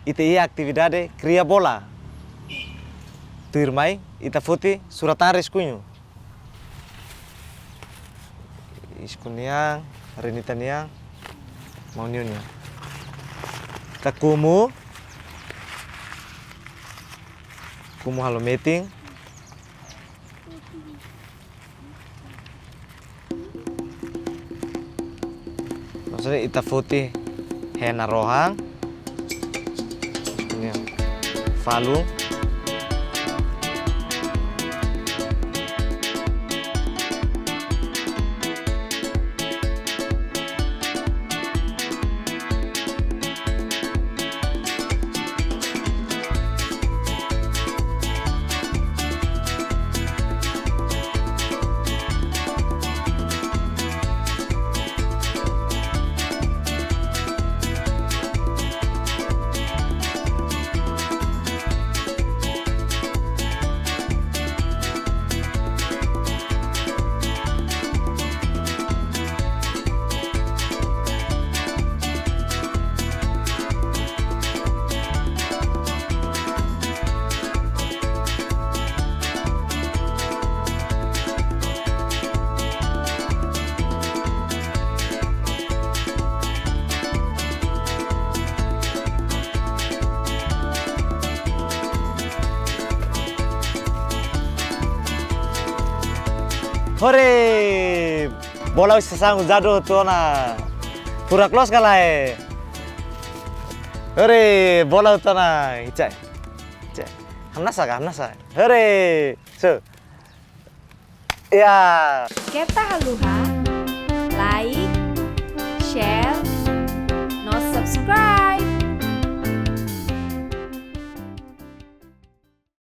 Ite atividade cria bola. Tu irmai ita futi surataris kunyu. Iskuniang, renitaniang, mau niunya. Kita kumu halo meeting. Maksudnya ita futi hena rohang. Ini falu. Hore, bola bisa sanggup jatuh tuh na, pura close kalah. Hore, bola tuh na, icai, hamnasa. Hore, so, ya. Kita haluha.